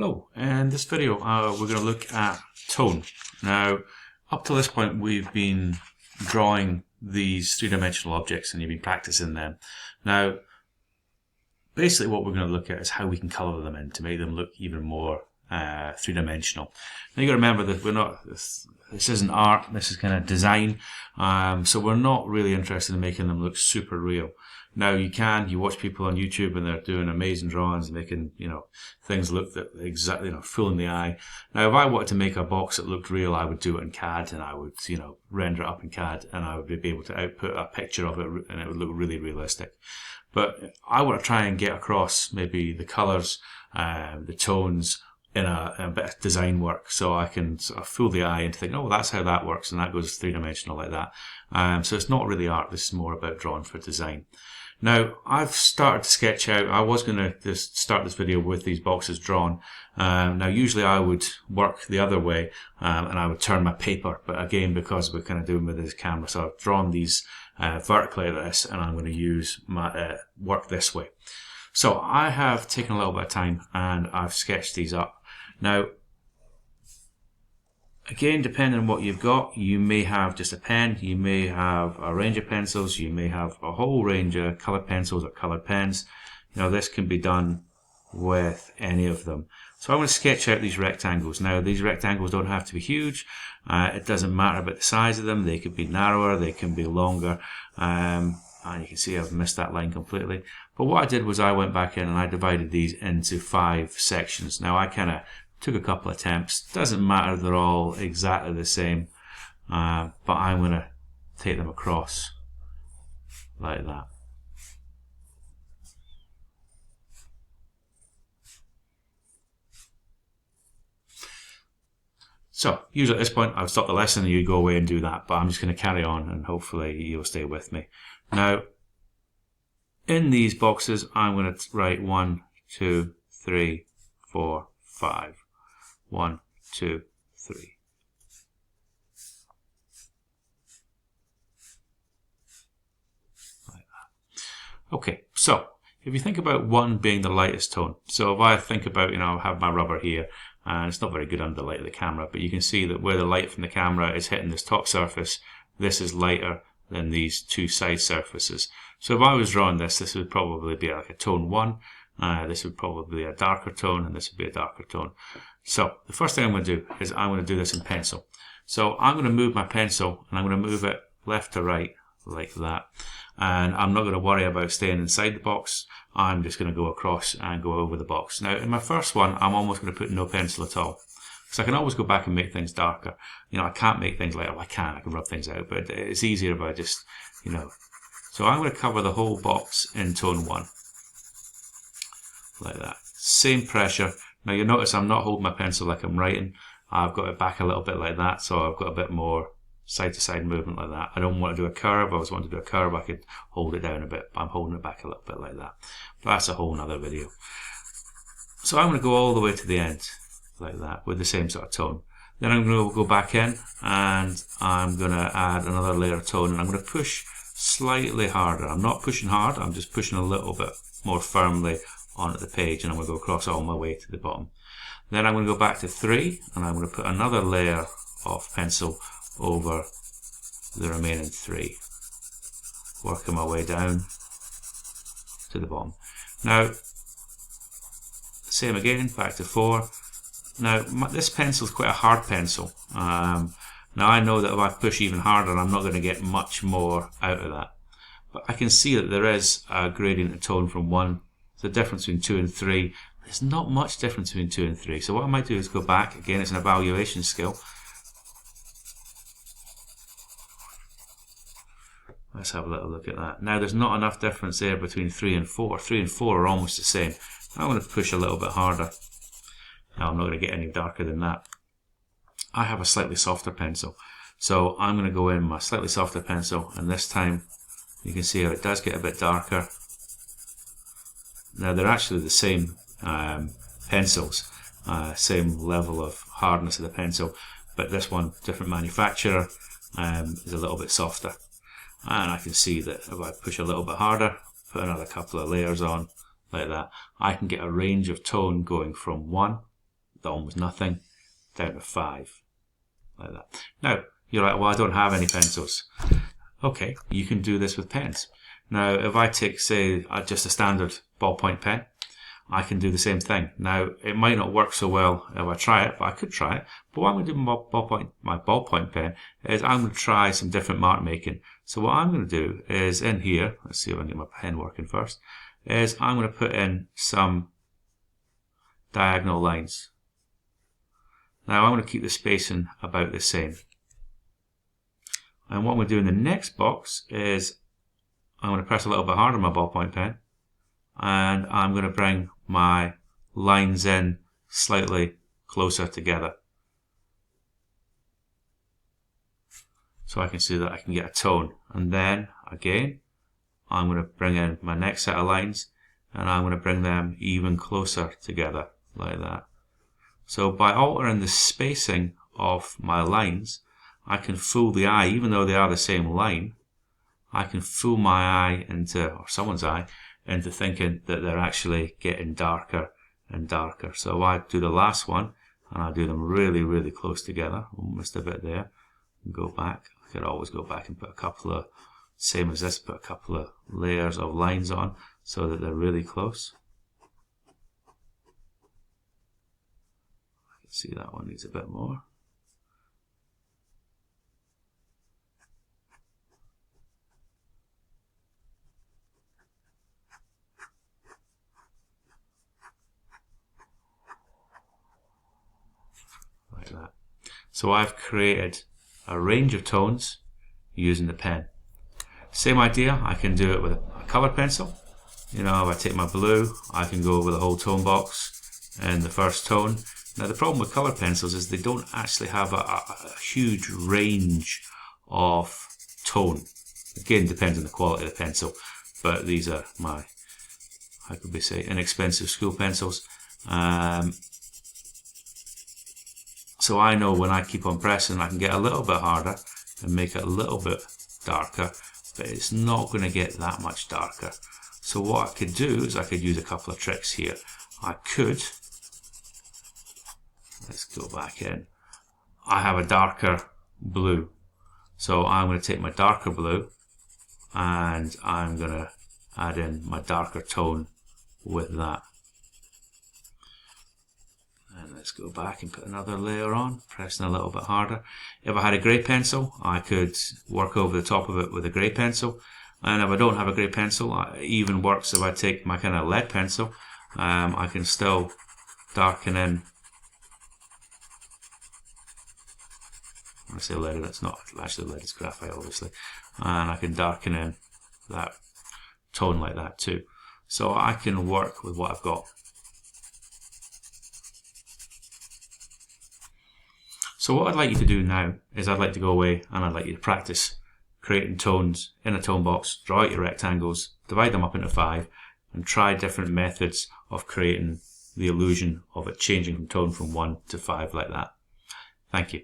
Hello, in this video we're going to look at tone. Now, up to this point we've been drawing these three-dimensional objects and you've been practicing them. Now, basically what we're going to look at is how we can colour them in to make them look even more three-dimensional. Now you've got to remember that we're not, this isn't art, this is kind of design, so we're not really interested in making them look super real. Now you watch people on YouTube and they're doing amazing drawings, making, things look that exactly, fooling the eye. Now if I wanted to make a box that looked real, I would do it in CAD and I would, render it up in CAD and I would be able to output a picture of it and it would look really realistic. But I want to try and get across maybe the colours, the tones, in a bit of design work, so I can sort of fool the eye into thinking, oh, that's how that works, and that goes three-dimensional like that. So it's not really art, this is more about drawing for design. Now, I've started to sketch out, I was going to just start this video with these boxes drawn. Now, usually I would work the other way, and I would turn my paper, but again, because we're kind of doing with this camera, so I've drawn these vertically like this, and I'm going to use my work this way. So I have taken a little bit of time, and I've sketched these up. Now, again, depending on what you've got, you may have just a pen, you may have a range of pencils, you may have a whole range of coloured pencils or coloured pens. This can be done with any of them. So I'm going to sketch out these rectangles. Now, these rectangles don't have to be huge. It doesn't matter about the size of them. They could be narrower, they can be longer. And you can see I've missed that line completely. But what I did was I went back in and I divided these into 5 sections. Now, I kind of took a couple of attempts. Doesn't matter, they're all exactly the same, but I'm going to take them across like that. So usually at this point I've stopped the lesson and you go away and do that, but I'm just going to carry on and hopefully you'll stay with me. Now, in these boxes I'm going to write 1, 2, 3, 4, 5. 1, 2, 3. Like that. Okay, so if you think about 1 being the lightest tone, so if I think about, I have my rubber here, and it's not very good under the light of the camera, but you can see that where the light from the camera is hitting this top surface, this is lighter than these 2 side surfaces. So if I was drawing this, this would probably be like a tone 1, this would probably be a darker tone, and this would be a darker tone. So the first thing I'm going to do is I'm going to do this in pencil. So I'm going to move my pencil and I'm going to move it left to right like that. And I'm not going to worry about staying inside the box. I'm just going to go across and go over the box. Now in my first one, I'm almost going to put no pencil at all. Because I can always go back and make things darker. I can't make things lighter. Well, I can rub things out, but it's easier if I just, So I'm going to cover the whole box in tone 1. Like that. Same pressure. Now you'll notice I'm not holding my pencil like I'm writing. I've got it back a little bit like that, so I've got a bit more side to side movement like that. I don't want to do a curve. If I was wanting to do a curve, I could hold it down a bit, but I'm holding it back a little bit like that. But that's a whole nother video. So I'm going to go all the way to the end like that with the same sort of tone. Then I'm going to go back in and I'm going to add another layer of tone and I'm going to push slightly harder. I'm not pushing hard, I'm just pushing a little bit more firmly onto the page, and I'm going to go across all my way to the bottom. Then I'm going to go back to 3 and I'm going to put another layer of pencil over the remaining 3, working my way down to the bottom. Now same again, back to 4. Now this pencil is quite a hard pencil. Now I know that if I push even harder I'm not going to get much more out of that, but I can see that there is a gradient of tone from 1. The difference between 2 and 3, there's not much difference between 2 and 3. So what I might do is go back, again it's an evaluation skill. Let's have a little look at that. Now there's not enough difference there between 3 and 4. 3 and 4 are almost the same. I'm going to push a little bit harder. Now I'm not going to get any darker than that. I have a slightly softer pencil. So I'm going to go in my slightly softer pencil, and this time you can see how it does get a bit darker. Now they're actually the same pencils, same level of hardness of the pencil, but this one, different manufacturer, is a little bit softer. And I can see that if I push a little bit harder, put another couple of layers on like that, I can get a range of tone going from 1 almost nothing, down to 5, like that. Now, you're like, well, I don't have any pencils. Okay, you can do this with pens. Now, if I take, say, just a standard ballpoint pen, I can do the same thing. Now, it might not work so well if I try it, but I could try it. But what I'm going to do with my ballpoint pen is I'm going to try some different mark making. So what I'm going to do is in here, let's see if I can get my pen working first, is I'm going to put in some diagonal lines. Now I'm going to keep the spacing about the same. And what I'm going to do in the next box is I'm going to press a little bit harder on my ballpoint pen, and I'm going to bring my lines in slightly closer together, so I can see that I can get a tone. And then again, I'm going to bring in my next set of lines, and I'm going to bring them even closer together, like that. So by altering the spacing of my lines, I can fool the eye. Even though they are the same line, I can fool my eye into, or someone's eye, into thinking that they're actually getting darker and darker. So I do the last one, and I do them really, really close together. Almost a bit there. And go back. I could always go back and put a couple of, same as this, put a couple of layers of lines on so that they're really close. I can see that one needs a bit more. Like that. So I've created a range of tones using the pen. Same idea, I can do it with a colour pencil. You know, if I take my blue, I can go over the whole tone box in the first tone. Now the problem with colour pencils is they don't actually have a huge range of tone. Again, depends on the quality of the pencil, but these are my, how could we say, inexpensive school pencils. So I know when I keep on pressing, I can get a little bit harder and make it a little bit darker, but it's not going to get that much darker. So what I could do is I could use a couple of tricks here. I could, let's go back in, I have a darker blue. So I'm going to take my darker blue and I'm going to add in my darker tone with that. And let's go back and put another layer on, pressing a little bit harder. If I had a grey pencil, I could work over the top of it with a grey pencil. And if I don't have a grey pencil, it even works if I take my kind of lead pencil. I can still darken in. When I say lead, it's not actually lead, it's graphite obviously. And I can darken in that tone like that too. So I can work with what I've got. So what I'd like you to do now is I'd like to go away and I'd like you to practice creating tones in a tone box, draw out your rectangles, divide them up into 5 and try different methods of creating the illusion of it changing from tone from 1 to 5 like that. Thank you.